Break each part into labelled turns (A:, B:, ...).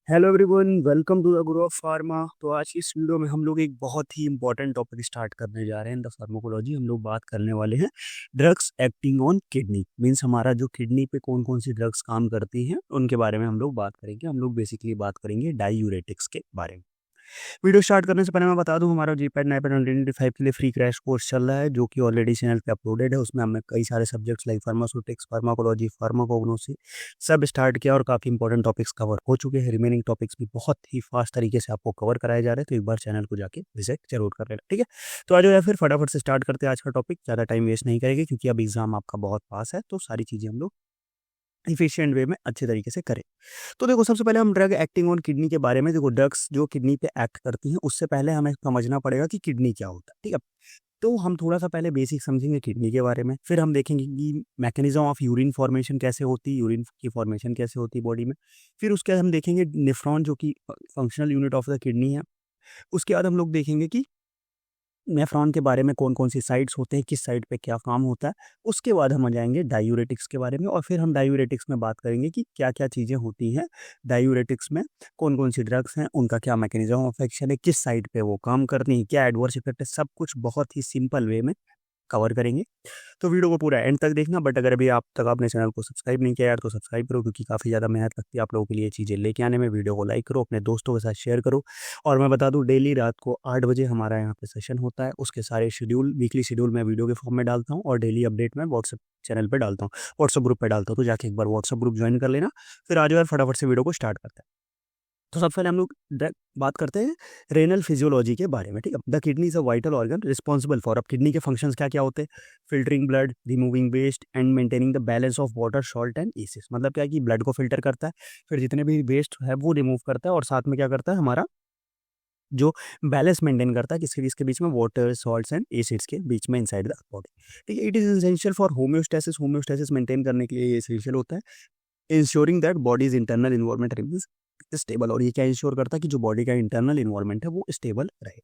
A: Hello everyone, welcome to the Guru of Pharma. तो आज की इस वीडियो में हम लोग एक बहुत ही इंपॉर्टेंट टॉपिक स्टार्ट करने जा रहे हैं। द फार्माकोलॉजी हम लोग बात करने वाले हैं drugs acting on kidney. Means हमारा जो किडनी पे कौन कौन सी ड्रग्स काम करती हैं उनके बारे में हम लोग बात करेंगे। हम लोग बेसिकली बात करेंगे डायूरेटिक्स के बारे में। वीडियो स्टार्ट करने से पहले मैं बता दूं, हमारा जीपैड नाइपैड 125 के लिए फ्री क्रैश कोर्स चल रहा है जो कि ऑलरेडी चैनल पे अपलोडेड है। उसमें हमने कई सारे subjects like pharmaceutics, pharmacology, pharmacognosy सब स्टार्ट किया और काफ़ी इंपॉर्टेंट टॉपिक्स कवर हो चुके हैं। रिमेनिंग टॉपिक्स भी बहुत ही फास्ट तरीके से आपको कवर कराए जा रहे हैं, तो एक बार चैनल को जाके विजिट जरूर कर लेना, ठीक है। तो आज या फिर फटाफट से स्टार्ट करते हैं आज का टॉपिक। ज़्यादा टाइम वेस्ट नहीं करेंगे क्योंकि अब एग्जाम आपका बहुत पास है, तो सारी चीज़ें हम लोग इफिशिएंट वे में अच्छे तरीके से करें। तो देखो, सबसे पहले हम ड्रग एक्टिंग ऑन किडनी के बारे में देखो, ड्रग्स जो किडनी पे एक्ट करती हैं उससे पहले हमें समझना पड़ेगा कि किडनी क्या होता है, ठीक है। तो हम थोड़ा सा पहले बेसिक समझेंगे किडनी के बारे में, फिर हम देखेंगे कि मैकेनिज्म ऑफ यूरिन फॉर्मेशन कैसे होती है, यूरिन की फॉर्मेशन कैसे होती है बॉडी में। फिर उसके बाद हम देखेंगे नेफ्रॉन जो कि functional unit of the kidney है। उसके बाद हम लोग देखेंगे कि नेफ्रॉन के बारे में कौन-कौन सी साइट्स होते हैं, किस साइट पे क्या काम होता है। उसके बाद हम आ जाएँगे डायूरेटिक्स के बारे में और फिर हम डायूरेटिक्स में बात करेंगे कि क्या-क्या चीज़ें होती हैं डायूरेटिक्स में, कौन-कौन सी ड्रग्स हैं, उनका क्या मैकेनिज़्म ऑफ एक्शन है, किस साइट पे वो काम करती हैं, क्या एडवर्स इफ़ेक्ट है, सब कुछ बहुत ही सिंपल वे में कवर करेंगे। तो वीडियो को पूरा एंड तक देखना। बट अगर अभी आप तक आपने चैनल को सब्सक्राइब नहीं किया यार तो सब्सक्राइब करो, क्योंकि काफ़ी ज़्यादा मेहनत लगती है आप लोगों के लिए चीज़ें लेके आने में। वीडियो को लाइक करो, अपने दोस्तों के साथ शेयर करो। और मैं बता दूं, डेली रात को 8 बजे हमारा यहाँ पे सेशन होता है। उसके सारे शेड्यूल, वीकली शेड्यूल मैं वीडियो के फॉर्म में डालता हूँ और डेली अपडेट मैं व्हाट्सएप चैनल पे डालता हूँ, व्हाट्सएप ग्रुप पे डालता हूँ। तो जाके एक बार व्हाट्सएप ग्रुप ज्वाइन कर लेना। फिर आज यार फटाफट से वीडियो को स्टार्ट करते हैं। तो सबसे पहले हम लोग बात करते हैं रेनल फिजियोलॉजी के बारे में, ठीक है। The kidney is a vital organ responsible for, अब किडनी के फंक्शंस क्या क्या होते हैं, filtering blood, removing waste and maintaining the balance of water, salt and acids. मतलब क्या है कि ब्लड को फिल्टर करता है, फिर जितने भी वेस्ट है वो रिमूव करता है और साथ में क्या करता है, हमारा जो बैलेंस मेंटेन करता है किसके इसके बीच में, वाटर, सॉल्ट्स एंड एसिड्स के बीच में इनसाइड द बॉडी, ठीक है। It is essential for homeostasis, homeostasis maintain करने के लिए ये एसेंशियल होता है। Ensuring that bodies internal environment remains stable, और ये क्या इंश्योर करता है कि जो बॉडी का इंटरनल इन्वायरमेंट है वो स्टेबल रहे।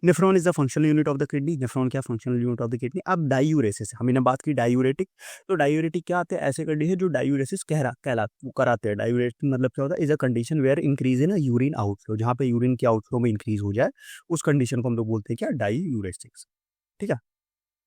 A: Nephron is the functional unit of the kidney, nephron क्या functional unit of the kidney. अब डायूरेसिस, हमने बात की डायूरेटिक। तो डायूरेटिक क्या आते हैं, ऐसे कंडीशन जो डायूरेसिस कराते हैं। डायूरेटिक मतलब क्या होता है, is a condition where increase in urine outflow, जहाँ पे यूरिन के आउटफ्लो में इंक्रीज हो जाए उस कंडीशन को हम लोग बोलते हैं क्या, डायूरेसिक्स, ठीक है।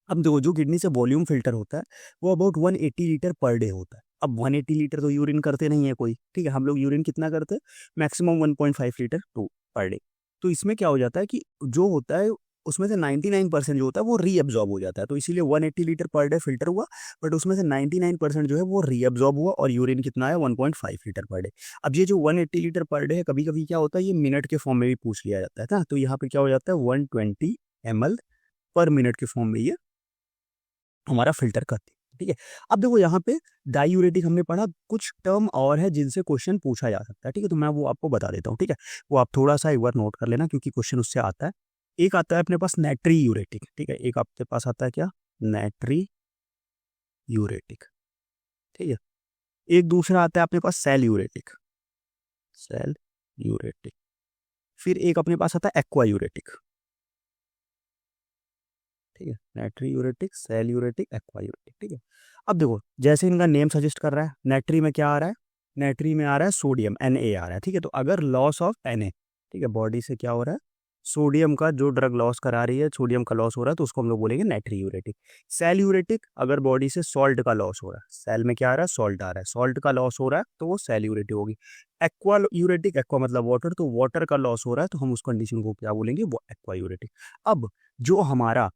A: अब देखो, जो किडनी से वॉल्यूम फिल्टर होता है वो अबाउट 180 लीटर पर डे होता है। अब 180 लीटर तो यूरिन करते नहीं है कोई, ठीक है। हम लोग यूरिन कितना करते हैं, maximum 1.5 litre to per day. तो इसमें क्या हो जाता है कि जो होता है उसमें से 99% जो होता है वो रीअब्जॉर्ब हो जाता है। तो इसीलिए 180 लीटर पर डे फिल्टर हुआ, बट उसमें से 99% जो है वो रीअब्जॉर्ब हुआ और यूरिन कितना है, 1.5 लीटर पर डे। अब ये जो 180 लीटर पर डे है, कभी कभी क्या होता है ये मिनट के फॉर्म में भी पूछ लिया जाता है ना। तो यहाँ पे क्या हो जाता है, 120 ml पर मिनट के फॉर्म में ये हमारा फ़िल्टर करती है, ठीक है। अब देखो यहाँ पे डायूरेटिक हमने पढ़ा, कुछ टर्म और है जिनसे क्वेश्चन पूछा जा सकता है, ठीक है। तो मैं वो आपको बता देता हूँ, ठीक है। वो आप थोड़ा-सा एक बार नोट कर लेना क्योंकि क्वेश्चन उससे आता है। एक आता है अपने पास नाइट्री यूरेटिक, ठीक है। एक आपके पास आता है क्या, नाइट्री यूरेटिक, ठीक है। एक दूसरा आता है अपने पास सेल यूरेटिक, सेल यूरेटिक। फिर एक अपने पास आता है एक्वा यूरेटिक, ठीक है। नाइट्री यूरेटिक, सेल यूरेटिक, एक्वा यूरेटिक, ठीक है। अब देखो, जैसे इनका नेम सजेस्ट कर रहा है, नाइट्री में क्या आ रहा है, नाइट्री में आ रहा है सोडियम, Na आ रहा है, ठीक है। तो अगर लॉस ऑफ Na, ठीक है, बॉडी से क्या हो रहा है, सोडियम का जो ड्रग लॉस करा रही है, सोडियम का लॉस हो रहा है, तो उसको हम लोग बोलेंगे नाइट्री यूरेटिक। सेल यूरेटिक, अगर बॉडी से सॉल्ट का लॉस हो रहा है, सेल में क्या आ रहा है, सॉल्ट आ रहा है, सॉल्ट का लॉस हो रहा है तो वो सेल यूरेटिक होगी। एक्वा यूरेटिक, एक्वा मतलब वाटर, तो वाटर का लॉस हो रहा है तो हम उस कंडीशन को क्या बोलेंगे, वो एक्वा यूरेटिक। अब जो हमारा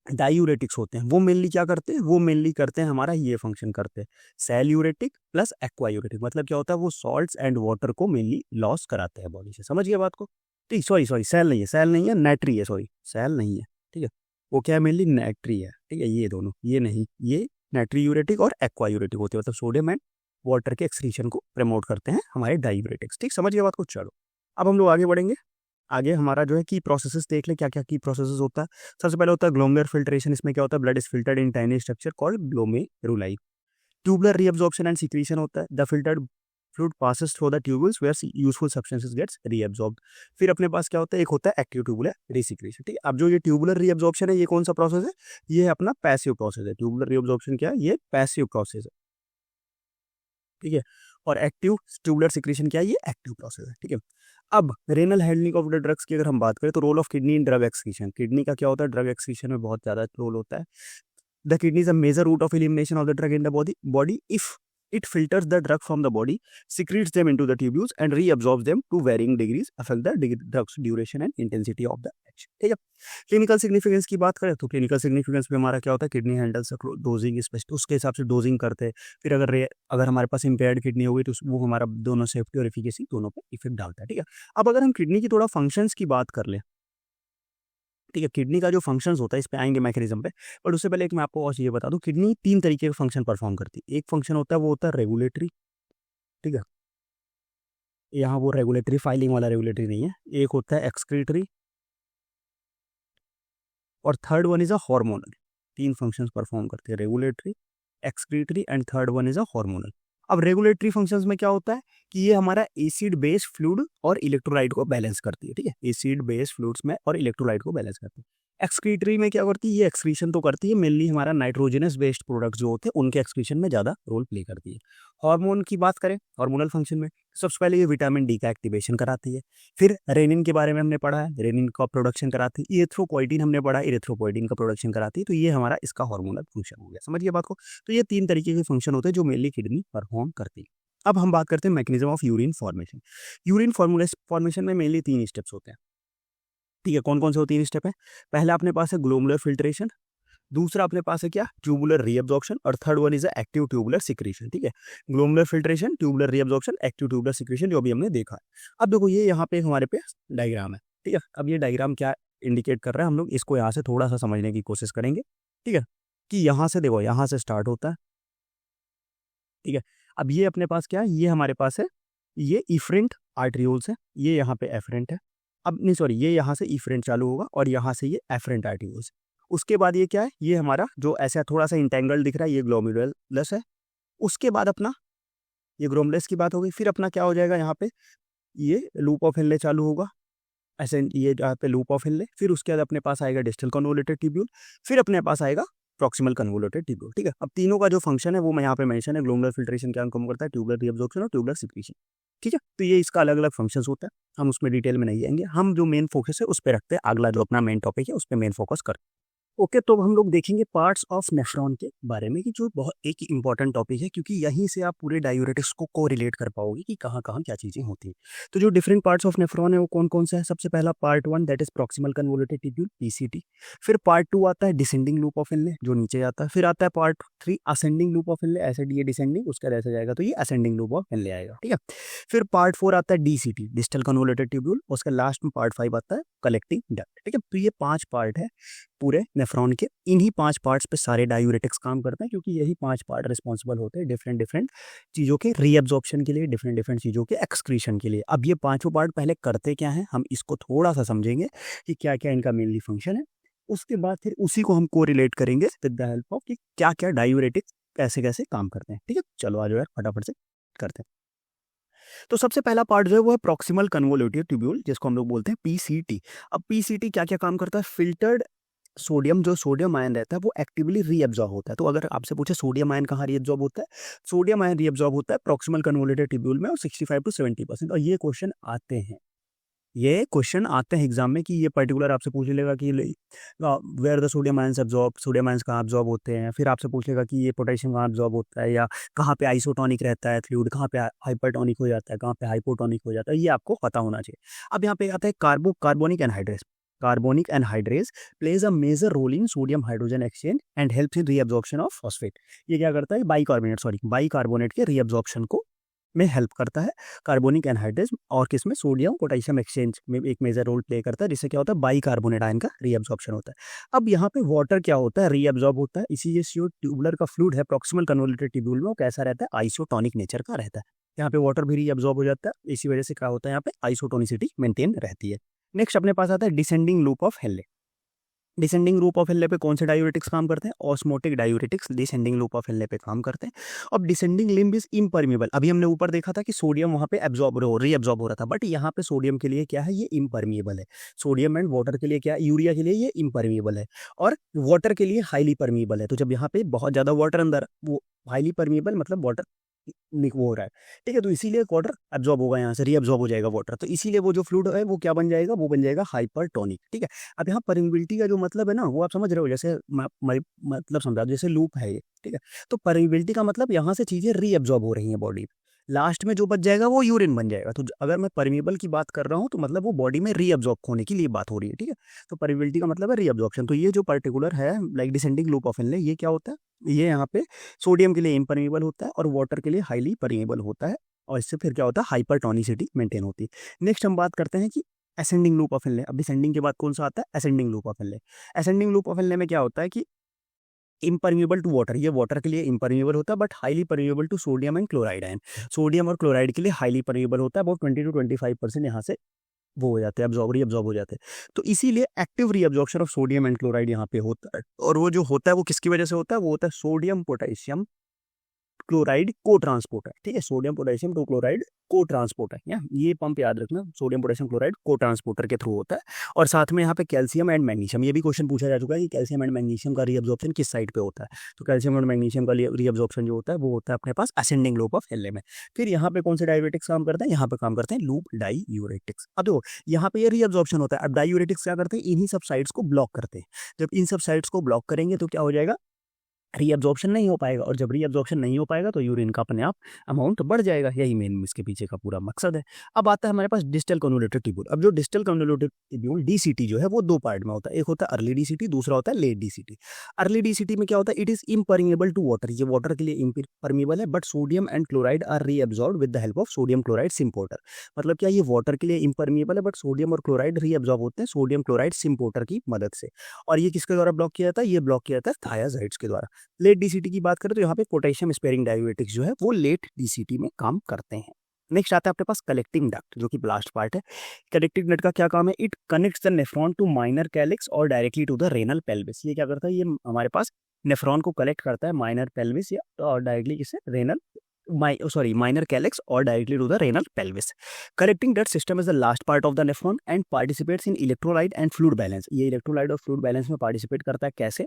A: डायूरेटिक्स होते हैं वो मेनली क्या करते हैं, वो मेनली करते हैं हमारा ये फंक्शन करते हैं, सेल यूरेटिक प्लस एक्वा यूरेटिक। मतलब क्या होता है, वो सॉल्ट्स एंड वाटर को मेनली लॉस कराते हैं बॉडी से। समझ गए बात को। ठीक, सॉरी सॉरी, सेल नहीं है, सेल नहीं है, नाइट्री है, सॉरी सेल नहीं है, ठीक है। वो क्या है, मेनली नाइट्री है, ठीक है। ये दोनों, ये नहीं, ये नाइट्री यूरेटिक और एक्वा यूरेटिक होते हैं, मतलब सोडियम एंड वाटर के एक्सक्रीशन को प्रमोट करते हैं हमारे डायूरेटिक्स। ठीक, समझ गए बात को। चलो अब हम लोग आगे बढ़ेंगे। आगे हमारा जो है की प्रोसेसेस देख ले, क्या क्या की प्रोसेसेस होता है। सबसे पहले होता है ग्लोमेरुलर फिल्ट्रेशन। इसमें क्या होता है, blood is filtered in tiny structure called glomeruli. Tubular reabsorption and secretion होता है। The filtered fluid passes through the tubules where useful substances gets reabsorbed। फिर अपने पास क्या होता है, एक होता है एक्टिव ट्यूबुलर रीसिक्रेशन, ठीक है। अब जो ये ट्यूबुलर रीअब्जॉर्प्शन है, ये कौन सा प्रोसेस है, ये है अपना पैसिव प्रोसेस है। ट्यूबुलर रीअब्जॉर्प्शन क्या है, ये पैसिव प्रोसेस है, ठीक है। और एक्टिव ट्यूबुलर सिक्रीशन क्या है, ये एक्टिव प्रोसेस है, ठीक है। अब renal handling of the drugs की अगर हम बात करें तो role of kidney in drug excretion, kidney का क्या होता है, ड्रग एक्सक्रीशन में बहुत ज्यादा रोल होता है। The kidney is a major route of elimination of the drug in the body if it filters the drug from the body, secretes them into the tubules and reabsorbs them to varying degrees, affect the drug's duration and intensity of the action, ठीक है। Clinical significance की बात करें तो clinical significance में हमारा क्या होता है, किडनी हैंडल्स डोजिंग स्पेशल उसके हिसाब से डोजिंग करते हैं। फिर अगर हमारे पास इम्पेयर्ड किडनी होगी तो वो हमारा दोनों सेफ्टी और एफिकेसी दोनों पर इफेक्ट डालता है, ठीक है। अब अगर हम किडनी की थोड़ा फंक्शंस की बात कर ले, ठीक है, किडनी का जो फंक्शंस होता है इस पे आएंगे मैकेनिज्म पे, बट उससे पहले एक मैं आपको और चीज़ें बता दूं, किडनी 3 तरीके के फंक्शन परफॉर्म करती है। एक फंक्शन होता है वो होता है रेगुलेटरी, ठीक है, यहाँ वो रेगुलेटरी फाइलिंग वाला रेगुलेटरी नहीं है। एक होता है एक्सक्रीटरी और third one is a hormonal. 3 functions perform करती है, regulatory, excretory and third one is a hormonal. अब रेगुलेटरी फंक्शंस में क्या होता है कि ये हमारा एसिड बेस फ्लूइड और इलेक्ट्रोलाइट को बैलेंस करती है, ठीक है, एसिड बेस फ्लूइड्स में और इलेक्ट्रोलाइट को बैलेंस करती है। एक्सक्रीटरी में क्या करती है, ये एक्सक्रीशन तो करती है, मेनली हमारा नाइट्रोजनस बेस्ड प्रोडक्ट जो होते हैं उनके एक्सक्रीशन में ज़्यादा रोल प्ले करती है। हार्मोन की बात करें, हार्मोनल फंक्शन में सबसे पहले ये विटामिन डी का एक्टिवेशन कराती है। फिर रेनिन के बारे में हमने पढ़ा है, रेनिन का प्रोडक्शन कराती है। इरेथ्रोपोइटिन हमने पढ़ा, इरेथ्रोपोइटिन का प्रोडक्शन कराती है। तो ये हमारा इसका हार्मोनल फंक्शन हो गया, समझिए बात को। तो ये 3 तरीके के फंक्शन होते हैं जो मेनली किडनी परफॉर्म करती है। अब हम बात करते हैं mechanism of urine formation. Urine formation में मेनली 3 स्टेप्स होते हैं, ठीक है। कौन कौन से वो 3 स्टेप है, पहला अपने पास है ग्लोमुलर फिल्ट्रेशन, दूसरा अपने पास है क्या, ट्यूबुलर रीअब्जॉर्प्शन, और third one is active tubular secretion, ठीक है। Glomerular filtration, tubular reabsorption, active tubular secretion, जो अभी हमने देखा है। अब देखो ये यहाँ पे हमारे पे डायग्राम है, ठीक है। अब ये डायग्राम क्या इंडिकेट कर रहा है, हम लोग इसको यहाँ से थोड़ा सा समझने की कोशिश करेंगे, ठीक है, कि यहाँ से देखो, यहाँ से स्टार्ट होता है, ठीक है। अब ये अपने पास क्या है, ये हमारे पास है, ये इफरेंट आर्टरियोल्स है, ये यहाँ पे एफरेंट है। अब नहीं सॉरी, ये यहाँ से इफरेंट चालू होगा और यहाँ से ये एफरेंट आर्टरियोल्स। उसके बाद ये क्या है, ये हमारा जो ऐसा थोड़ा सा इंटेंगल दिख रहा है, ये ग्लोमेरुलस है। उसके बाद अपना ये ग्लोमेरुलस की बात होगी, फिर अपना क्या हो जाएगा, यहाँ पे ये लूप ऑफ हेनले चालू होगा, ऐसे ये यहाँ पे लूप ऑफ हेनले। फिर उसके बाद अपने पास आएगा डिस्टल कन्वोल्यूटेड ट्यूब्यूल, फिर अपने पास आएगा प्रॉक्सिमल कन्वोल्यूटेड ट्यूब्यूल, ठीक है। अब तीनों का जो फंक्शन है वो मैं यहाँ पे मेंशन है, ग्लोमेरुलर फिल्ट्रेशन क्या काम करता है, ट्यूबुलर रीअब्जॉर्प्शन और ट्यूबुलर सिक्रीशन, ठीक है। तो ये इसका अलग अलग फंक्शंस होता है, हम उसमें डिटेल में नहीं जाएंगे, हम जो मेन फोकस है उस पर रखते हैं, अगला जो अपना मेन टॉपिक है उस पर मेन फोकस करते हैं। ओके, तो हम लोग देखेंगे पार्ट्स ऑफ नेफ्रॉन के बारे में, कि जो बहुत एक इंपॉर्टेंट टॉपिक है, क्योंकि यहीं से आप पूरे डायूरेटिक्स को कोरिलेट कर पाओगे कि कहाँ कहाँ क्या चीज़ें होती हैं। तो जो डिफरेंट पार्ट्स ऑफ नेफ्रॉन है वो कौन कौन सा है, सबसे पहला part 1 that is proximal convoluted tubule, PCT. फिर पार्ट 2 आता है डिसेंडिंग लूप ऑफ इनले, जो नीचे आता है। फिर आता है पार्ट 3 असेंडिंग लूप ऑफ इनले, ऐसे ये डिसेंडिंग, उसका ऐसा जाएगा तो ये असेंडिंग लूप ऑफ इनले आएगा, ठीक है। फिर पार्ट 4 आता है डीसीटी, डिस्टल कन्वोल्यूटेड ट्यूब्यूल, उसका लास्ट में पार्ट 5 आता है कलेक्टिंग डक्ट, ठीक है। तो ये 5 पार्ट है पूरे नेफ्रॉन के। इन्हीं 5 पार्ट्स पे सारे डायूरेटिक्स काम करते हैं, क्योंकि यही 5 पार्ट रिस्पॉन्सिबल होते हैं डिफरेंट डिफरेंट चीज़ों के रीअब्जॉर्प्शन के लिए, डिफरेंट डिफरेंट चीज़ों के एक्सक्रीशन के लिए। अब ये 5 पार्ट पहले करते क्या हैं, हम इसको थोड़ा सा समझेंगे कि क्या क्या इनका मेनली फंक्शन है। उसके बाद फिर उसी को हम को रिलेट करेंगे विद द हेल्प ऑफ कि क्या क्या डायूरेटिक्स कैसे कैसे काम करते हैं, ठीक है। चलो आ जाओ यार, फटाफट से करते हैं। तो सबसे पहला पार्ट जो है वो है प्रॉक्सिमल कन्वोल्यूटेड ट्यूब्यूल, जिसको हम लोग बोलते हैं पीसीटी। अब पीसीटी क्या क्या काम करता है, फिल्टर्ड सोडियम, जो सोडियम आयन रहता है वो एक्टिवली रीअब्जॉर्ब होता है। तो अगर आपसे पूछे सोडियम आयन कहाँ रीअब्जॉर्ब होता है, सोडियम आयन रीअब्जॉर्ब होता है प्रॉक्सिमल कन्वोल्यूटेड ट्यूब्यूल में, और 65 to 70%। और ये क्वेश्चन आते हैं, ये क्वेश्चन आते हैं एग्जाम में, कि ये पर्टिकुलर आपसे पूछ लेगा कि where the sodium ions absorb, sodium ions कहाँ एब्जॉर्ब होते हैं। फिर आपसे पूछ लेगा कि ये पोटेशियम कहाँ एब्जॉर्ब होता है, या कहाँ पे आइसोटोनिक रहता है फ्लूइड, कहाँ पे हाइपरटोनिक हो जाता है, कहाँ पे हाइपोटोनिक हो जाता है, ये आपको पता होना चाहिए। अब यहाँ पे आता है carbonic anhydrase. Carbonic anhydrase plays a major role in sodium hydrogen exchange and helps in reabsorption of phosphate. ये क्या करता है, बाइकार्बोनेट के रीअब्जॉर्प्शन को में हेल्प करता है। कार्बोनिक एनहाइड्रेस और किसमें, सोडियम पोटेशियम एक्सचेंज में एक मेजर रोल प्ले करता है, जिससे क्या होता है, बाइकार्बोनेट आयन का रीअब्जॉर्प्शन होता है। अब यहाँ पे वाटर क्या होता है, रीअब्जॉर्ब होता है। इसी ये जो ट्यूबुलर का फ्लूइड है प्रॉक्सिमल कन्वोल्यूटेड ट्यूब्यूल में, वो कैसा रहता है, आइसोटोनिक नेचर का रहता है। यहाँ पे वाटर भी रीअब्जॉर्ब हो जाता है, इसी वजह से क्या होता है, यहाँ पे आइसोटोनिसिटी मेंटेन रहती है। नेक्स्ट अपने पास आता है descending loop of Henle. Descending loop of Henle पे कौन से डायूरेटिक्स काम करते हैं, osmotic diuretics descending loop of Henle पे काम करते हैं। अब डिसेंडिंग लिम्ब इज इम्परमिएबल। अभी हमने ऊपर देखा था कि सोडियम वहाँ पे रीअब्जॉर्ब हो रहा था, बट यहाँ पे सोडियम के लिए क्या है, ये इम्परमिएबल है। सोडियम एंड वाटर के लिए क्या है, यूरिया के लिए ये इम्परमिएबल है, और वाटर के लिए हाईली परमिएबल है। तो जब यहाँ पे बहुत ज़्यादा वाटर अंदर, वो हाईली परमिएबल मतलब वाटर वो हो रहा है, ठीक है। तो इसीलिए वाटर एब्जॉर्ब होगा, यहाँ से रीअब्जॉर्ब हो जाएगा वाटर, तो इसीलिए वो जो फ्लूइड है वो क्या बन जाएगा, वो बन जाएगा हाइपरटोनिक, ठीक है। अब यहाँ परमिबिलिटी का जो मतलब है ना, वो आप समझ रहे हो, जैसे मतलब समझा, जैसे लूप है ये, ठीक है। तो परमिबिलिटी का मतलब यहाँ से चीजें रीअब्जॉर्ब हो रही हैं बॉडी, लास्ट में जो बच जाएगा वो यूरिन बन जाएगा। तो अगर मैं परमिएबल की बात कर रहा हूँ तो मतलब वो बॉडी में रीअब्जॉर्ब होने के लिए बात हो रही है, ठीक है। तो परमिबिलिटी का मतलब है रीअब्जॉर्प्शन। तो ये जो पर्टिकुलर है लाइक डिसेंडिंग लूप ऑफ इनले, ये क्या होता है, ये यहाँ पे सोडियम के लिए इम्परमिएबल होता है और वाटर के लिए हाईली परमिएबल होता है, और इससे फिर क्या होता है, हाइपरटोनिसिटी मेंटेन होती है। नेक्स्ट हम बात करते हैं कि असेंडिंग लूप ऑफ इनले। अब डिसेंडिंग के बाद कौन सा आता है, ascending loop of Henle. Ascending loop of Henle में क्या होता है कि इम्परमिएबल टू वाटर, ये वाटर के लिए इम्परमिएबल होता है but highly permeable to sodium and chloride ion. Sodium और क्लोराइड के लिए हाईली परमिएबल होता है, अबाउट 20 to 25% यहाँ से वो हो जाते हैं, रीअब्जॉर्ब हो जाते हैं। तो इसीलिए active reabsorption of sodium and chloride यहाँ पे होता है, और वो जो होता है वो किसकी वजह से होता है, वो होता है सोडियम पोटेशियम क्लोराइड को ट्रांसपोर्टर, ठीक है। सोडियम पोटेशियम टू क्लोराइड को ट्रांसपोर्टर, या ये पंप याद रखना, सोडियम पोटेशियम क्लोराइड को ट्रांसपोर्टर के थ्रू होता है। और साथ में यहाँ पे कैल्शियम एंड मैग्नीशियम, ये भी क्वेश्चन पूछा जा चुका है कि कैल्शियम एंड मैग्नीशियम का रीअब्जॉर्प्शन किस साइड पे होता है। तो कैल्शियम और मैग्नीशियम का रीअब्जॉर्प्शन जो होता है वो होता है अपने पास असेंडिंग लूप ऑफ एल में। फिर यहाँ पे कौन से डायूरेटिक्स काम करते हैं, यहाँ पे काम करते हैं लूप डाईयूरेटिक्स। अब देखो यहाँ पे ये रीअब्जॉर्प्शन होता है, अब डायूरेटिक्स क्या करते हैं, इन्हीं सब साइड्स को ब्लॉक करते हैं। जब इन सब साइड्स को ब्लॉक करेंगे तो क्या हो जाएगा, रीअब्जॉर्प्शन नहीं हो पाएगा, और जब रीअब्जॉर्प्शन नहीं हो पाएगा तो यूरिन का अपने आप अमाउंट बढ़ जाएगा। यही मेन इसके पीछे का पूरा मकसद है। अब आता है हमारे पास डिस्टल कन्वोल्यूटेड ट्यूब्यूल। अब जो डिस्टल कन्वोल्यूटेड ट्यूब्यूल डीसीटी जो है वो दो पार्ट में होता है, एक होता है अर्ली डीसीटी, दूसरा होता है लेट डीसीटी। अर्ली डीसीटी में क्या होता है, it is impermeable to water, ये वाटर के लिए इम्परमिएबल है, but sodium and chloride are reabsorb with the help of sodium chloride symporter. मतलब क्या, ये वाटर के लिए इम्परमिएबल है बट सोडियम और क्लोराइड रीअब्जॉर्ब होते हैं सोडियम क्लोराइड सिम्पोर्टर की मदद से। और ये किसके द्वारा ब्लॉक किया जाता है, ये ब्लॉक किया जाता है थायाजाइड्स के द्वारा। लेट डीसीटी की बात करें तो यहाँ पे पोटेशियम स्पेयरिंग डायूरेटिक्स जो है वो लेट डीसीटी में काम करते हैं। नेक्स्ट आता है अपने पास कलेक्टिंग डक्ट, जो कि लास्ट पार्ट है। कलेक्टिंग डक्ट का क्या काम है, it connects the nephron to minor calyx और directly to the renal pelvis. ये क्या करता है, ये हमारे पास नेफ्रॉन को कलेक्ट करता है माइनर पेल्विस या और डायरेक्टली किससे, रेनल माइनर कैलिक्स और directly to the renal pelvis. Collecting duct system is the last part of the nephron and participates in electrolyte and fluid balance. ये इलेक्ट्रोलाइट और fluid balance में participate करता है, कैसे,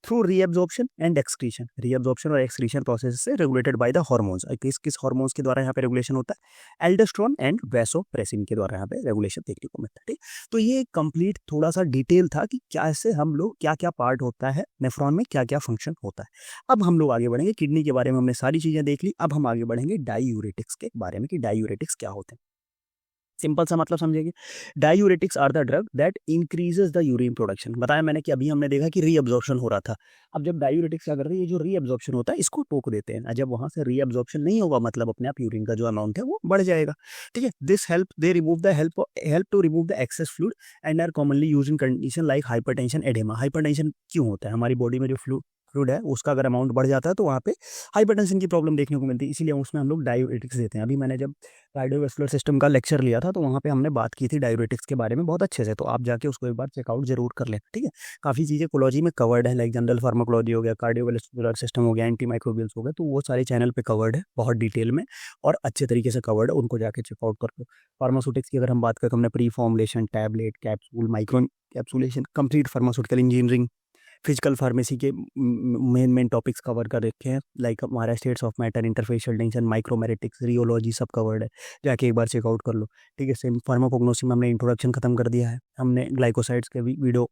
A: through reabsorption and excretion. Reabsorption और excretion process से regulated by the hormones. किस किस हार्मोन्स के द्वारा यहाँ पे रेगुलेशन होता है, एल्डोस्टेरोन एंड वैसोप्रेसिन के द्वारा यहाँ पे रेगुलेशन देखने को मिलता है, ठीक। तो ये कंप्लीट थोड़ा सा डिटेल था कि क्या ऐसे हम लोग क्या क्या पार्ट होता है नेफ्रॉन में, क्या क्या फंक्शन होता है। अब हम लोग आगे बढ़ेंगे, किडनी के बारे में हमने सारी चीजें देख ली, अब हम आगे बढ़ेंगे डाईयूरेटिक्स के बारे में कि डाईयूरेटिक्स क्या होते हैं। सिंपल सा मतलब समझेंगे, diuretics are the drug that increases the urine production. बताया मैंने कि अभी हमने देखा कि रीअब्जॉर्प्शन हो रहा था। अब जब डायूरेटिक्स क्या करते हैं, ये जो रीअब्जॉर्प्शन होता है इसको टोक देते हैं, जब वहां से रीअब्जॉर्प्शन नहीं होगा मतलब अपने आप यूरिन का जो अमाउंट है वो बढ़ जाएगा, ठीक है। This help they remove the help to remove the excess fluid and are commonly use in condition like hypertension edema. Hypertension क्यों होता है, हमारी बॉडी में जो फ्लूइड है उसका अगर अमाउंट बढ़ जाता है तो वहाँ पे हाइपरटेंशन की प्रॉब्लम देखने को मिलती है, इसीलिए उसमें हम लोग डायूरेटिक्स देते हैं। अभी मैंने जब कार्डियोवैस्कुलर सिस्टम का लेक्चर लिया था तो वहाँ पे हमने बात की थी डायूरेटिक्स के बारे में बहुत अच्छे से, तो आप जाके उसको एक बार चेकआउट जरूर कर लें, ठीक है। काफ़ी चीज़ें कोलॉजी में कवर्ड है, लाइक जनरल फार्माकोलॉजी हो गया, कार्डियोवैस्कुलर सिस्टम हो गया, एंटी माइक्रोबियल्स हो गया, तो वो सारे चैनल पे कवर्ड है बहुत डिटेल में और अच्छे तरीके से कवर्ड है, उनको जाके चेकआउट कर लो। फार्मास्यूटिक्स की अगर हम बात करें, हमने pre formulation, tablet, capsule, micro capsulation, complete pharmaceutical engineering, physical pharmacy के मेन टॉपिक्स कवर कर रखे हैं, लाइक हमारा states of matter, interfacial tension, माइक्रोमेरेटिक्स, rheology, सब कवर्ड है, जाके एक बार चेकआउट कर लो, ठीक है। सेम फार्माकोग्नोसी में हमने इंट्रोडक्शन खत्म कर दिया है, हमने ग्लाइकोसाइड्स के भी वीडियो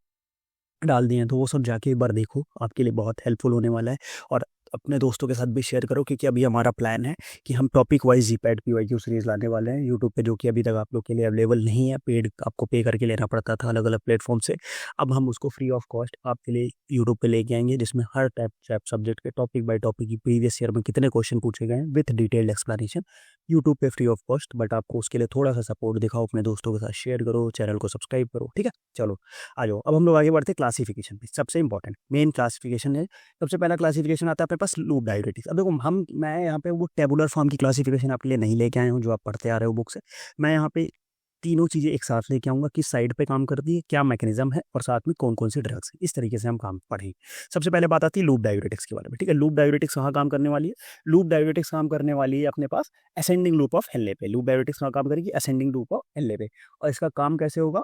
A: डाल दिए हैं, तो वो सब जाके एक बार देखो, आपके लिए बहुत हेल्पफुल होने वाला है। और अपने दोस्तों के साथ भी शेयर करो, क्योंकि अभी हमारा प्लान है कि हम topic wise GPAT PYQ series लाने वाले हैं यूट्यूब पे, जो कि अभी तक आप लोग के लिए अवेलेबल नहीं है, पेड आपको पे करके लेना पड़ता था अलग अलग प्लेटफॉर्म से। अब हम उसको फ्री ऑफ कॉस्ट आपके लिए यूट्यूब पे लेके आएंगे, जिसमें हर टाइप सब्जेक्ट के टॉपिक बाय टॉपिक की प्रीवियस ईयर में कितने क्वेश्चन पूछे गए हैं विथ डिटेल्ड एक्सप्लेनेशन, यूट्यूब पे फ्री ऑफ कॉस्ट। बट आपको उसके लिए थोड़ा सा सपोर्ट दिखाओ, अपने दोस्तों के साथ शेयर करो, चैनल को सब्सक्राइब करो, ठीक है। चलो आ जाओ, अब हम लोग आगे बढ़ते क्लासिफिकेशन पे। सबसे इंपॉर्टेंट मेन क्लासिफिकेशन है, सबसे पहला क्लासिफिकेशन आता है अपने पास लूप डायूरेटिक्स। अब देखो मैं यहाँ पे वो टेबुलर फॉर्म की क्लासिफिकेशन आपके लिए नहीं लेके आया हूँ जो आप पढ़ते आ रहे हो बुक से। मैं यहाँ पे तीनों चीज़ें एक साथ लेके आऊँगा, किस साइड पे काम करती है, क्या मैकेनिज्म है, और साथ में कौन कौन सी ड्रग्स है, इस तरीके से हम काम पढ़ेंगे। सबसे पहले बात आती है लूप डायूरेटिक्स के बारे में, ठीक है। लूप डायूरेटिक्स कहाँ काम करने वाली है, लूप डायूरेटिक्स काम करने वाली है अपने पास असेंडिंग लूप ऑफ हेनले पे। लूप डायूरेटिक्स कहाँ काम करेगी, असेंडिंग लूप ऑफ हेनले पे। और इसका काम कैसे होगा,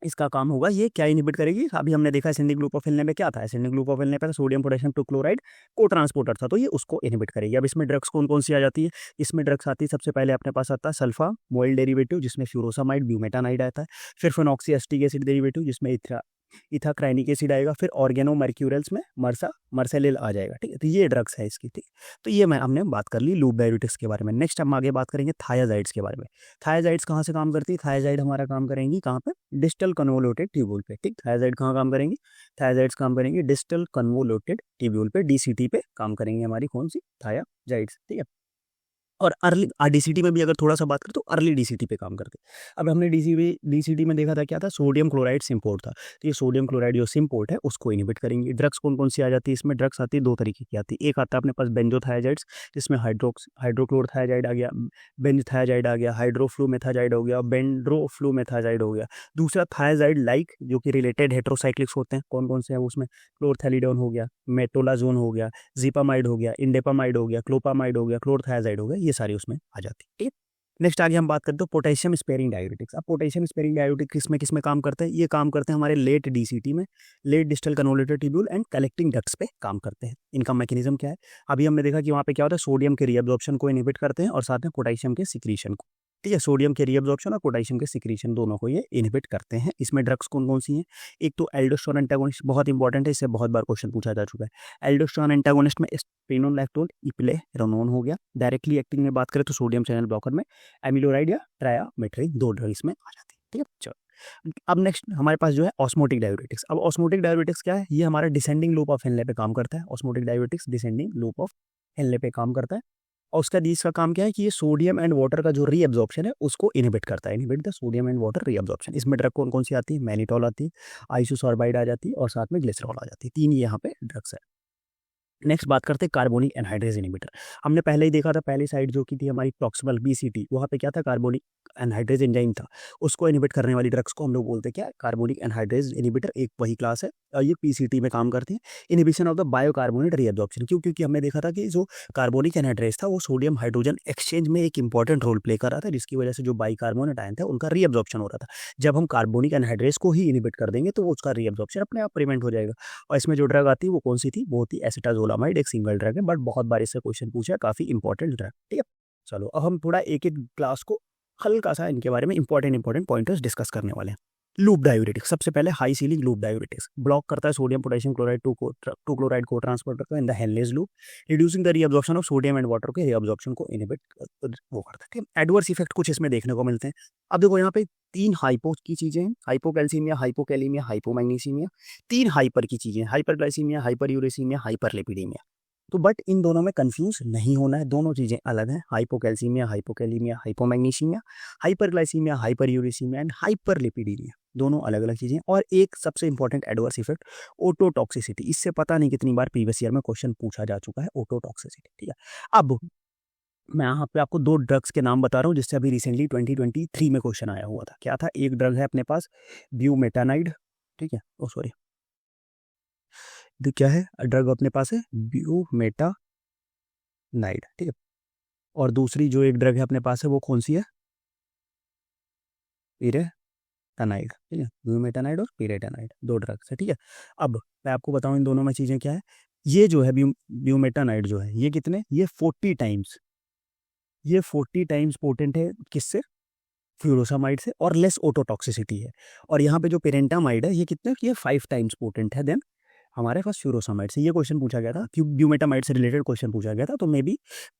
A: इसका काम होगा, ये क्या इनहिबिट करेगी, अभी हमने देखा एसेंडिंग ग्रुप ऑफ हिलने में क्या था, एसेंडिंग ग्रुप ऑफ हिलने पे सोडियम पोटेशियम टू क्लोराइड को ट्रांसपोर्टर था, तो ये उसको इनहिबिट करेगी। अब इसमें ड्रग्स कौन कौन सी आ जाती है, इसमें ड्रग्स आती है सबसे पहले अपने पास आता है सल्फा मोइल डेरिवेटिव जिसमें फ्यूरोसामाइड ब्यूमेटानाइड आता है, फिर फिनॉक्सी एसिटिक एसिड डेरिवेटिव जिसमें इथाक्राइनिक एसिड आएगा, फिर ऑर्गेनो मर्क्यूरल्स में मर्सेलिल आ जाएगा, ठीक है। तो ये ड्रग्स है इसकी, ठीक। तो ये हमने बात कर ली लूप डाययूरेटिक्स के बारे में। नेक्स्ट हम आगे बात करेंगे थायाजाइड्स के बारे में। थायाजाइड्स कहाँ से काम करती है, थायाजाइड हमारा काम करेंगी कहाँ पे, डिस्टल कन्वोल्यूटेड ट्यूब्यूल पे, ठीक। थायाजाइड कहाँ काम करेंगी, थायाजाइड्स काम करेंगी डिस्टल कन्वोल्यूटेड ट्यूब्यूल पे, डीसीटी पे काम करेंगे हमारी कौन सी, थायाजाइड्स, ठीक है। और अर्ली डीसीटी में भी अगर थोड़ा सा बात करें तो अर्ली डीसीटी पे काम करते हैं। अब हमने डीसीटी में देखा था क्या था, सोडियम क्लोराइड सिम्पोर्ट था, तो ये सोडियम क्लोराइड जो सिम्पोर्ट है उसको इनहिबिट करेंगे। ड्रग्स कौन कौन सी आ जाती है इसमें, ड्रग्स आती है दो तरीके की आती है, एक आता है अपने पास बेंजोथायाजाइड्स जिसमें हाइड्रोक्लोरथायाजाइड आ गया, बेंजथायाजाइड आ गया, हाइड्रोफ्लूमेथाजाइड हो गया, बेंड्रोफ्लूमेथाजाइड हो गया। दूसरा थायाजाइड लाइक जो कि रिलेटेड हेट्रोसाइक्लिक्स होते हैं, कौन कौन से हैं उसमें, क्लोरथैलिडोन हो गया, मेटोलाजोन हो गया, जीपामाइड हो गया, इंडेपामाइड हो गया, क्लोपामाइड हो गया, क्लोरथायाजाइड हो गया, ये सारी उसमें आ जाती है, ठीक है। नेक्स्ट आगे हम बात करते हैं पोटेशियम स्पेयरिंग डायूरेटिक्स। अब पोटेशियम स्पेयरिंग डायूरेटिक किसमें काम करते हैं, ये काम करते हैं हमारे लेट डीसीटी में, late distal convoluted tubule and collecting ducts पे काम करते हैं। इनका मैकेनिज्म क्या है, अभी हमने देखा कि वहाँ पे क्या होता है, सोडियम के रीअब्जॉर्प्शन को इनहिबिट करते हैं और साथ में पोटेशियम के सिक्रीशन को, ठीक है। सोडियम के रीअब्जॉर्प्शन और पोटेशियम के सिक्रीशन दोनों को ये इनहिबिट करते हैं। इसमें ड्रग्स कौन कौन सी हैं, एक तो एल्डोस्टेरोन एंटागोनिस्ट, बहुत इंपॉर्टेंट है, इससे बहुत बार क्वेश्चन पूछा जा चुका है। एल्डोस्टेरोन एंटागोनिस्ट में स्पिनोलैक्टोन इप्लेरोनोन हो गया। डायरेक्टली एक्टिंग में बात करें तो सोडियम चैनल ब्लॉकर में एमिलोराइड या ट्रायामेट्रिन, दो ड्रग इसमें आ जाती है, ठीक है। चलो अब नेक्स्ट हमारे पास जो है ऑस्मोटिक डायूरेटिक्स। अब ऑस्मोटिक डायूरेटिक्स क्या है, ये हमारा डिसेंडिंग लूप ऑफ हेनले पे काम करता है। Osmotic diuretics descending loop of Henle पे काम करता है और उसका इसका काम क्या है कि ये सोडियम एंड वाटर का जो रीअब्जॉर्प्शन है उसको इनहिबिट करता है, inhibit the sodium and water reabsorption. इसमें ड्रग कौन कौन सी आती है, मैनिटोल आती है, आइसोसॉर्बाइड आ जाती है और साथ में ग्लिसरॉल आ जाती है, तीन यहाँ पे ड्रग्स है। नेक्स्ट बात करते हैं कार्बोनिक एनहाइड्रेज इनहिबिटर। हमने पहले ही देखा था, पहली साइड जो की थी हमारी प्रॉक्सिमल बीसीटी, वहाँ पे क्या था, कार्बोनिक एनहाइड्रेज एंजाइम था, उसको इनहिबिट करने वाली ड्रग्स को हम लोग बोलते हैं क्या, कार्बोनिक एनहाइड्रेज इनहिबिटर, एक वही क्लास है और ये पीसीटी में काम करती है, inhibition of the bicarbonate reabsorption. क्यों, क्योंकि हमने देखा था कि जो कार्बोनिक एनहाइड्रेज था वो सोडियम हाइड्रोजन एक्सचेंज में एक इंपॉर्टेंट रोल प्ले कर रहा था, जिसकी वजह से जो बाइकार्बोनेट आयन थे उनका रीअब्जॉर्प्शन हो रहा था। जब हम कार्बोनिक एनहाइड्रेज को ही इनहिबिट कर देंगे तो वो उसका रीअब्जॉर्प्शन अपने आप प्रिवेंट हो जाएगा। और इसमें जो ड्रग आती है वो कौन सी थी, वो थी एसिटाजोलामाइड, एक सिंगल ड्रग है बट बहुत बार इससे क्वेश्चन पूछा है, काफी इंपॉर्टेंट ड्रग, ठीक है। चलो अब हम थोड़ा एक एक क्लास को हल्का सा इनके बारे में इंपॉर्टेंट पॉइंटर्स डिस्कस करने वाले हैं। लूप डायूरेटिक्स, सबसे पहले high ceiling loop diuretics block करता है sodium potassium chloride two chloride को ट्रांसफर करता है in the Henle's loop, reducing the reabsorption of sodium and water के रीअब्जॉर्प्शन को इनहिबिट वो करता है, ठीक है। एडवर्स इफेक्ट कुछ इसमें देखने को मिलते हैं। अब देखो यहाँ पे तीन हाइपो की चीजें हैं, हाइपोकैल्सीमिया, हाइपोकैलीमिया, हाइपोमैग्नीसीमिया, तीन हाइपर की चीजें, हाइपरग्लाइसीमिया, हाइपरयूरेसीमिया, हाइपरलिपिडीमिया। तो बट इन दोनों में कंफ्यूज नहीं होना है, दोनों चीजें अलग हैं, hypocalcaemia, hypokalaemia, hypomagnesaemia, hyperglycaemia, hyperuricaemia and hyperlipidaemia, दोनों अलग अलग चीजें। और एक सबसे इंपॉर्टेंट एडवर्स इफेक्ट ओटोटॉक्सिसिटी, इससे पता नहीं कितनी बार प्रीवियस ईयर में क्वेश्चन पूछा जा चुका है, ओटोटॉक्सिसिटी, ठीक है। अब मैं यहाँ पे आपको दो ड्रग्स के नाम बता रहा हूँ जिससे अभी रिसेंटली 2023 में क्वेश्चन आया हुआ था। क्या था, एक ड्रग है अपने पास ब्यूमेटानाइड, ठीक है, ओ सॉरी, क्या है ड्रग अपने पास है ब्यूमेटानाइड, ठीक है। और दूसरी जो एक ड्रग है अपने पास है वो कौन सी है, पिरेटानाइड, ठीक है। ब्यूमेटानाइड और पिरेटानाइड, दो ड्रग्स है, ठीक है। अब मैं आपको बताऊं इन दोनों में चीजें क्या है। ये जो है ब्यूमेटानाइड जो है ये कितने, ये 40 टाइम्स, ये 40 टाइम्स पोटेंट है किससे, फ्यूरोसामाइड से, और लेस ओटोटॉक्सिसिटी है। और यहाँ पे जो पेरेंटामाइड है ये कितने, ये 5 टाइम्स पोटेंट है देन हमारे पास फ्यूरोसामाइड से। ये क्वेश्चन पूछा गया था, ब्यूमेटामाइड से रिलेटेड क्वेश्चन पूछा गया था, तो मे भी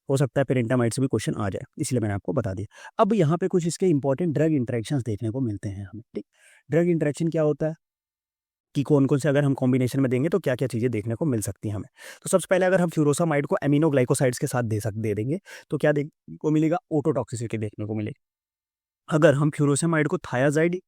A: हो सकता है पेरेंटामाइड से भी क्वेश्चन आ जाए, इसलिए मैंने आपको बता दिया। अब यहाँ पे कुछ इसके इंपॉर्टेंट ड्रग इंटरेक्शंस देखने को मिलते हैं हमें, ठीक। ड्रग इंटरेक्शन क्या होता है कि कौन कौन से अगर हम कॉम्बिनेशन में देंगे तो क्या क्या चीज़ें देखने को मिल सकती हैं हमें। तो सबसे पहले अगर हम फ्यूरोसामाइड को एमिनोग्लाइकोसाइड्स के साथ दे देंगे तो क्या देखने को मिलेगा, ओटोटॉक्सिसिटी देखने को मिलेगी। अगर हम फ्यूरोसामाइड को थायाजाइड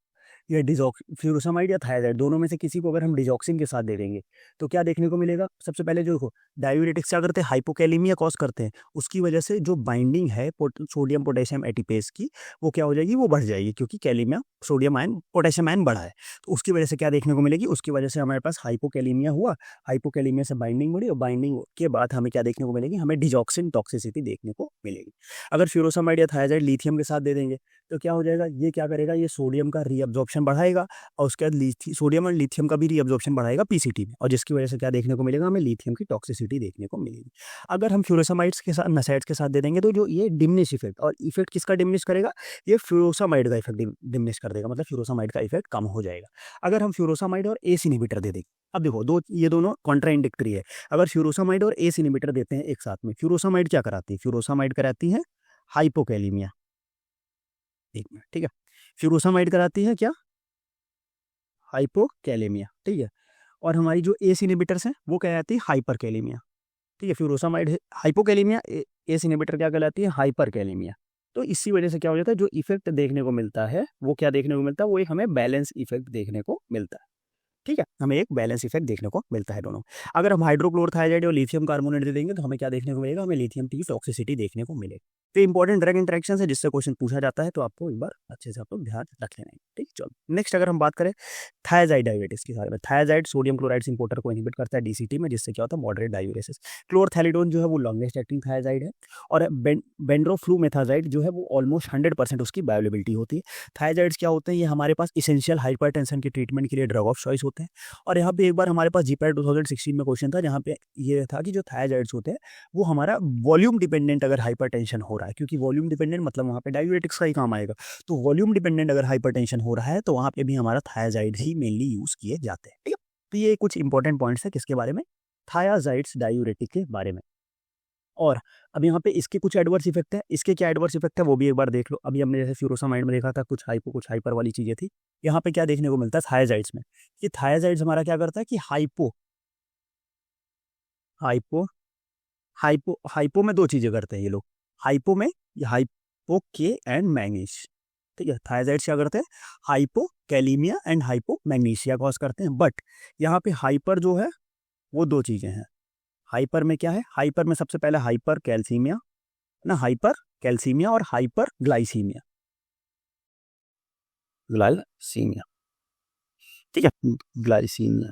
A: या फ्यूरोसामाइड या थायाजाइड दोनों में से किसी को अगर हम डिजॉक्सिन के साथ दे देंगे तो क्या देखने को मिलेगा, सबसे पहले जो देखो डायूरेटिक्स क्या करते हैं, हाइपोकैलीमिया कॉज करते हैं, उसकी वजह से जो बाइंडिंग है सोडियम पोटेशियम एटीपेस की वो क्या हो जाएगी, वो बढ़ जाएगी, क्योंकि kalaemia sodium ion potassium ion बढ़ा है, तो उसकी वजह से क्या देखने को मिलेगी, उसकी वजह से हमारे पास हाइपोकैलीमिया हुआ, हाइपोकैलीमिया से बाइंडिंग बढ़ी और बाइंडिंग के बाद हमें क्या देखने को मिलेगी, हमें डिजॉक्सिन टॉक्सिसिटी देखने को मिलेगी। अगर फ्यूरोसामाइड या थायाजाइड लिथियम के साथ दे देंगे तो क्या हो जाएगा, ये क्या करेगा, ये सोडियम का रीअब्जॉर्प्शन बढ़ाएगा और उसके बाद सोडियम और लिथियम का भी रीअब्जॉर्प्शन बढ़ाएगा पीसीटी में, और जिसकी वजह से क्या देखने को मिलेगा, हमें लिथियम की टॉक्सिसिटी देखने को मिलेगी। अगर हम फ्यूरोसामाइड्स के साथ नसाइड्स के साथ दे देंगे तो जो ये डिमिनिश इफेक्ट, और इफेक्ट किसका डिमिनिश करेगा, ये फ्यूरोसामाइड का इफेक्ट डिमिनिश कर देगा, मतलब फ्यूरोसामाइड का इफेक्ट कम हो जाएगा अगर हम फ्यूरोसामाइड और एस इनहिबिटर दे देंगे। अब देखो ये दोनों कॉन्ट्राइंडिक्टरी है। अगर फ्यूरोसामाइड और एस इनहिबिटर देते हैं एक साथ में, फ्यूरोसामाइड क्या कराती है, फ्यूरोसामाइड कराती है हाइपोकैलीमिया, एक मिनट, ठीक है, फ्यूरोसामाइड कराती है क्या, हाइपोकैलेमिया, ठीक है, और हमारी जो एस इनहिबिटर्स हैं वो क्या कहती है, हाइपरकैलेमिया, ठीक है, फ्यूरोसामाइड हाइपोकैलेमिया, एस इनहिबिटर क्या कहलाती है, हाइपरकैलेमिया। तो इसी वजह से क्या हो जाता है, जो इफेक्ट देखने को मिलता है वो क्या देखने को मिलता है, वो एक हमें बैलेंस इफेक्ट देखने को मिलता है, ठीक है, हमें एक बैलेंस इफेक्ट देखने को मिलता है दोनों। अगर हम हाइड्रोक्लोरोथायजाइड और लिथियम कार्बोनेट दे देंगे तो हमें क्या देखने को मिलेगा, हमें लिथियम की टॉक्सिसिटी देखने को मिलेगी। तो इंपॉर्टेंट ड्रग इंटरेक्शन है जिससे क्वेश्चन पूछा जाता है, तो आपको एक बार अच्छे से आप लोग ध्यान रख लेना है, ठीक। चलो नेक्स्ट अगर हम बात करें थायाजाइड डायूरेटिक्स के बारे में, थायाजाइड सोडियम क्लोराइड इंपोर्टर को इनहिबिट करता है डीसीटी में, जिससे क्या होता है, मॉडरेट डायूरेसिस। क्लोरथैलिडोन जो है वो लॉन्गेस्ट एक्टिंग थायाजाइड है, और बेंड्रोफ्लूमेथाजाइड जो है वो ऑलमोस्ट 100% उसकी बायोलेबिलिटी होती है। थायाजाइड्स क्या होते हैं, ये हमारे पास इसेंशियल हाइपरटेंशन के ट्रीटमेंट के लिए ड्रग ऑफ चॉइस होते हैं। और यहाँ पे एक बार हमारे पास जीपैट 2016 में क्वेश्चन था, जहाँ पे ये था कि जो थायाजाइड्स होते हैं वो हमारा वॉल्यूम डिपेंडेंट अगर हाइपरटेंशन हो रहा है, क्योंकि वॉल्यूम डिपेंडेंट मतलब वहाँ पे डायूरेटिक्स का ही काम आएगा, तो वॉल्यूम डिपेंडेंट अगर हाइपरटेंशन हो रहा है तो वहाँ पे भी हमारा थायाजाइड ही मेनली यूज किए जाते हैं, ठीक है। तो ये कुछ इंपॉर्टेंट पॉइंट्स है किसके बारे में, थायाजाइड्स डायूरेटिक के बारे में। और अब यहाँ पे इसके कुछ एडवर्स इफेक्ट है, इसके क्या एडवर्स इफेक्ट है वो भी एक बार देख लो। अभी हमने जैसे फ्यूरोसामाइड में देखा था कुछ हाइपो कुछ हाइपर वाली चीजें थी, यहाँ पे क्या देखने को मिलता है थायाजाइड्स में, कि थायाजाइड्स हमारा क्या करता है कि हाइपो हाइपो हाइपो हाइपो में दो चीजें करते हैं ये लोग, हाइपो में ये हाइपो के एंड मैंगनीज, ठीक है, थायाजाइड्स क्या करते हैं, hypo kalaemia and hypo magnesia cause करते हैं। बट यहाँ पे हाइपर जो है वो दो चीजें हैं, हाइपर में क्या है, हाइपर में सबसे पहले हाइपर कैल्सीमिया ना, हाइपर कैल्सीमिया और हाइपर ग्लाइसीमिया, ग्लाइसीमिया, ठीक है, ग्लाइसीमिया,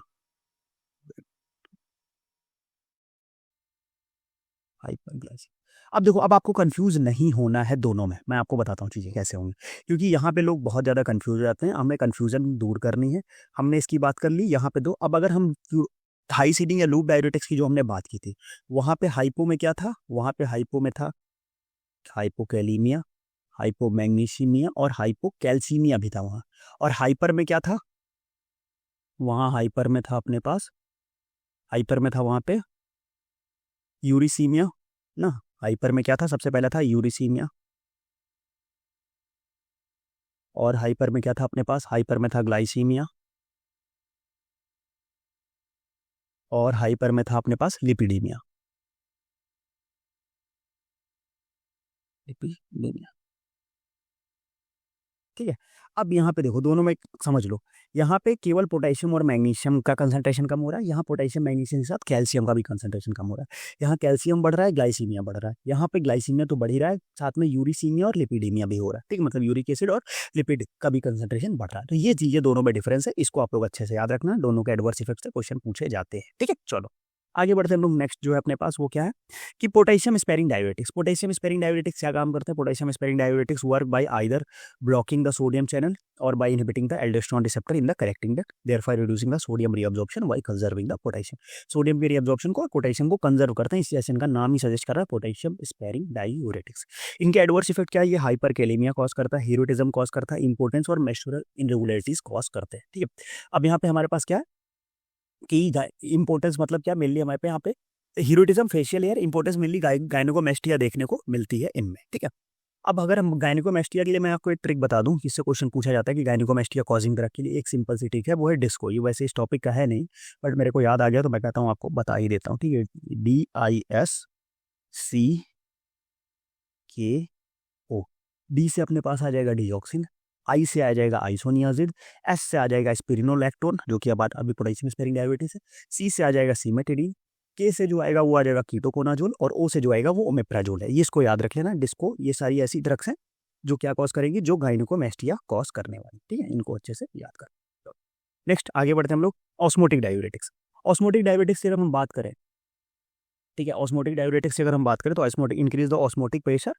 A: हाइपर ग्लाइसीमिया। अब देखो, अब आपको कंफ्यूज नहीं होना है दोनों में, मैं आपको बताता हूँ चीजें कैसे होंगी, क्योंकि यहाँ पे लोग बहुत ज्यादा कंफ्यूज हो जाते हैं, हमें कंफ्यूजन दूर करनी है। हमने इसकी बात कर ली यहाँ पे दो। अब अगर हम हाई सीडिंग या लूप डायूरेटिक्स की जो हमने बात की थी, वहां पे हाइपो में क्या था, वहां पे हाइपो में था हाइपोकैलीमिया, हाइपोमैग्नीशियमिया और हाइपोकैल्सीमिया भी था वहाँ। और हाइपर में क्या था, वहाँ हाइपर में था अपने पास, हाइपर में था वहाँ पे यूरिसीमिया ना, हाइपर में क्या था, सबसे पहला था यूरिसीमिया, और हाइपर में क्या था अपने पास, हाइपर में था ग्लाइसीमिया, और हाइपर में था अपने पास लिपिडीमिया, लिपिडीमिया, ठीक है। अब यहाँ पे देखो दोनों में समझ लो, यहाँ पे केवल पोटेशियम और मैग्नीशियम का कंसंट्रेशन कम हो रहा है, यहाँ पोटेशियम मैग्नीशियम के साथ कैल्शियम का भी कंसंट्रेशन कम हो रहा है। यहाँ कैल्शियम बढ़ रहा है, ग्लाइसीमिया बढ़ रहा है, यहाँ पे ग्लाइसीमिया तो बढ़ ही रहा है, साथ में यूरिसीमिया और लिपिडीमिया भी हो रहा है, ठीक है, मतलब यूरिक एसिड और लिपिड का भी कंसंट्रेशन बढ़ रहा है। तो ये चीजें दोनों में डिफरेंस है, इसको आप लोग अच्छे से याद रखना, दोनों के एडवर्स इफेक्ट से क्वेश्चन पूछे जाते हैं, ठीक है। चलो आगे बढ़ते हैं हम लोग, नेक्स्ट जो है अपने पास वो क्या है कि potassium sparing diuretics. Potassium sparing diuretics क्या काम करते हैं, potassium sparing diuretics work by either blocking the sodium channel or by inhibiting the aldosterone receptor in the correcting duct, therefore reducing the sodium reabsorption while conserving the potassium। Sodium के रिअब्जॉर्प्शन को और potassium को conserve करते हैं, इसलिए इनका नाम ही suggest कर रहा है पोटेशियम स्पेरिंग डायूरेटिक्स। इनके एडवर्स इफेक्ट क्या है, ये हाइपरकैलेमिया कॉज करता है, हीरोटिज्म कॉज करता है, इंपोर्टेंस और मेस्टुरल इनरेगुलरिटीज कॉज करते हैं, ठीक है। अब यहाँ पे हमारे पास क्या है कि इंपोर्टेंस मतलब क्या, मेनली हमारे पे यहाँ पे हीरोटिज्म, facial hair, importance mainly gynaecomastia देखने को मिलती है इनमें, ठीक है। अब अगर हम गायनिकोमेस्टिया के लिए मैं आपको एक ट्रिक बता दूं, इससे क्वेश्चन पूछा जाता है कि गायनिकोमेस्टिया कॉजिंग ड्रग के लिए एक सिंपल सी ट्रिक है, वो है डिस्को। ये वैसे इस टॉपिक का है नहीं, बट मेरे को याद आ गया तो मैं कहता हूँ आपको बता ही देता हूँ, ठीक है। DISCKO, डी से अपने पास आ जाएगा डिऑक्सिन, आई से आ जाएगा आइसोनियाजिड, एस से आ जाएगा स्पिरिनोलैक्टोन जो कि अब अभी पोटेशियम स्पेरिंग डायबिटीज है, सी से आ जाएगा सीमेटिडीन, के से जो आएगा वो आ जाएगा कीटोकोनाजोल, और ओ से जो आएगा वो ओमेप्राजोल है। ये इसको याद रख लेना, डिस्को, ये सारी ऐसी ड्रग्स हैं जो क्या कॉज करेंगी, जो गायनिकोमेस्टिया कॉज करने वाली, ठीक है, इनको अच्छे से याद कर। नेक्स्ट आगे बढ़ते हैं हम लोग, ऑस्मोटिक डायूरेटिक्स। ऑस्मोटिक डायूरेटिक्स से अगर हम बात करें, ठीक है, ऑस्मोटिक डायूरेटिक्स से अगर हम बात करें तो osmotic increase the osmotic pressure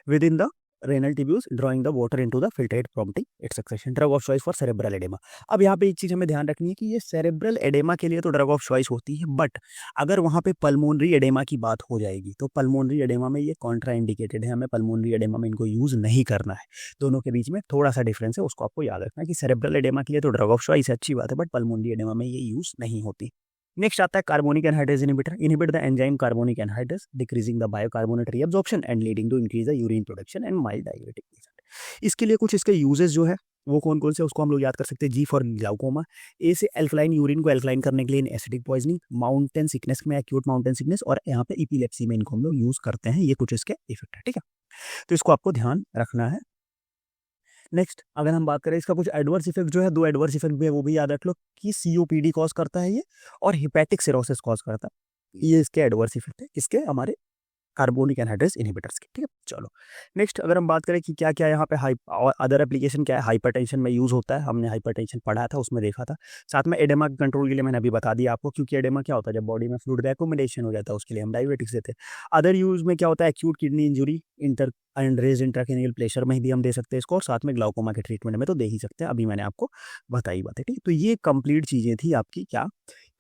A: with in the renal tubules drawing the water into the filtrate prompting it's succession. Drug of choice for cerebral oedema. अब यहाँ पे एक चीज़ हमें ध्यान रखनी है कि ये सेरेब्रल एडेमा के लिए तो ड्रग ऑफ चॉइस होती है, बट अगर वहाँ पे पल्मोनरी एडेमा की बात हो जाएगी तो पल्मोनरी एडेमा में ये कॉन्ट्रा इंडिकेटेड है, हमें पल्मोनरी एडेमा में इनको यूज़ नहीं करना है। दोनों के बीच में थोड़ा सा डिफरेंस है, उसको आपको याद रखना है कि सेरेब्रल एडेमा के लिए तो ड्रग ऑफ चॉइस है, अच्छी बात है, बट पल्मोनरी एडेमा में ये यूज़ नहीं होती। नेक्स्ट आता है carbonic anhydrase inhibitor, inhibit the enzyme carbonic anhydrase decreasing the bicarbonate reabsorption and leading to increase the urine production and mild diuretic effect. इसके लिए कुछ इसके यूजेस जो है वो कौन कौन से, उसको हम लोग याद कर सकते हैं। जी फॉर ग्लाउकोमा, ए से एल्कलाइन यूरिन को एल्कलाइन करने के लिए in acidic poisoning, mountain sickness में एक्यूट माउंटेन सिकनेस, और यहाँ पे इपिलेप्सी में इनको हम लोग यूज करते हैं। ये कुछ इसके इफेक्ट है, ठीक है, तो इसको आपको ध्यान रखना है। नेक्स्ट अगर हम बात करें इसका कुछ एडवर्स इफेक्ट जो है, 2 एडवर्स इफेक्ट भी है, वो भी याद रख लो कि सीओपीडी कॉज करता है ये, और हिपैटिक सिरोसिस कॉज करता है। ये इसके एडवर्स इफेक्ट है इसके हमारे कार्बोनिक एनहाइड्रेज इनहिबिटर्स की, ठीक है। चलो नेक्स्ट अगर हम बात करें कि क्या क्या यहाँ पे और अदर एप्लीकेशन क्या है, हाइपरटेंशन में यूज होता है, हमने हाइपरटेंशन पढ़ा था उसमें देखा था। साथ में एडेमा के कंट्रोल के लिए मैंने अभी बता दिया आपको, क्योंकि एडेमा क्या होता है, जब बॉडी में फ्लूइड का एक्युमुलेशन हो जाता है उसके लिए हम डायबिटिक्स देते हैं। अदर यूज में क्या होता है, एक्यूट किडनी इंजुरी, इंटर एंड्रेज इंट्राक्रेनियल प्रेशर में भी हम दे सकते हैं इसको, और साथ में ग्लाउकोमा के ट्रीटमेंट में तो दे ही सकते हैं, अभी मैंने आपको बताई बात है, ठीक है। तो ये कंप्लीट चीजें थी आपकी, क्या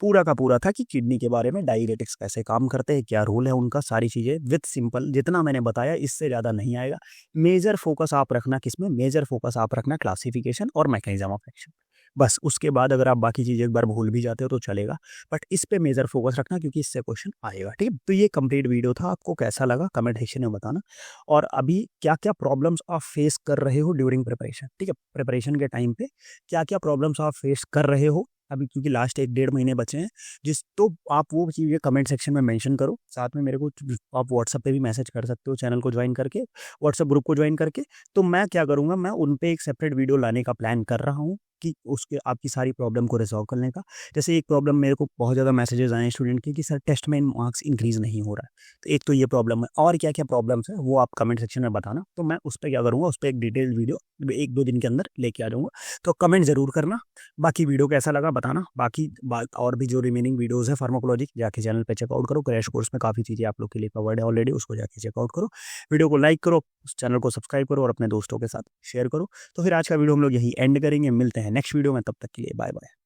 A: पूरा का पूरा था कि किडनी के बारे में, डायरेटिक्स कैसे काम करते हैं, क्या रोल है उनका, सारी चीजें विद सिंपल, जितना मैंने बताया इससे ज्यादा नहीं आएगा। मेजर फोकस आप रखना किसमें, मेजर फोकस आप रखना क्लासिफिकेशन और मैकेनिज्म ऑफ एक्शन, बस। उसके बाद अगर आप बाकी चीजें एक बार भूल भी जाते हो तो चलेगा, बट इस पे मेजर फोकस रखना क्योंकि इससे क्वेश्चन आएगा, ठीक है। तो ये कंप्लीट वीडियो था, आपको कैसा लगा कमेंट सेक्शन में बताना, और अभी क्या क्या प्रॉब्लम्स आप फेस कर रहे हो ड्यूरिंग प्रिपरेशन, ठीक है, प्रिपरेशन के टाइम पे क्या क्या प्रॉब्लम्स आप फेस कर रहे हो अभी, क्योंकि लास्ट 1-1.5 महीने बचे हैं, जिस तो आप वो चीज़ें कमेंट सेक्शन में मेंशन करो। साथ में मेरे को आप व्हाट्सएप पे भी मैसेज कर सकते हो, चैनल को ज्वाइन करके, व्हाट्सएप ग्रुप को ज्वाइन करके। तो मैं क्या करूँगा, मैं उन पे एक सेपरेट वीडियो लाने का प्लान कर रहा हूँ कि उसके आपकी सारी प्रॉब्लम को रिजॉल्व करने का। जैसे एक प्रॉब्लम मेरे को बहुत ज़्यादा मैसेजेस आए हैं स्टूडेंट के कि सर टेस्ट में मार्क्स इंक्रीज़ नहीं हो रहा है, तो एक तो ये प्रॉब्लम है, और क्या क्या प्रॉब्लम्स है वो आप कमेंट सेक्शन में बताना, तो मैं उस पर क्या करूँगा, उस पर एक डिटेल वीडियो 1-2 दिन के अंदर लेके आ जाऊँगा। तो कमेंट ज़रूर करना, बाकी वीडियो कैसा लगा बताना। बाकी और भी जो रिमेनिंग वीडियोस है फार्माकोलॉजी जाके चैनल पे चेकआउट करो, क्रैश कोर्स में काफ़ी चीज़ें आप लोग के लिए कवर्ड है ऑलरेडी, उसको जाके चेकआउट करो। वीडियो को लाइक करो, चैनल को सब्सक्राइब करो और अपने दोस्तों के साथ शेयर करो। तो फिर आज का वीडियो हम लोग यही एंड करेंगे, मिलते हैं नेक्स्ट वीडियो में, तब तक के लिए बाय बाय।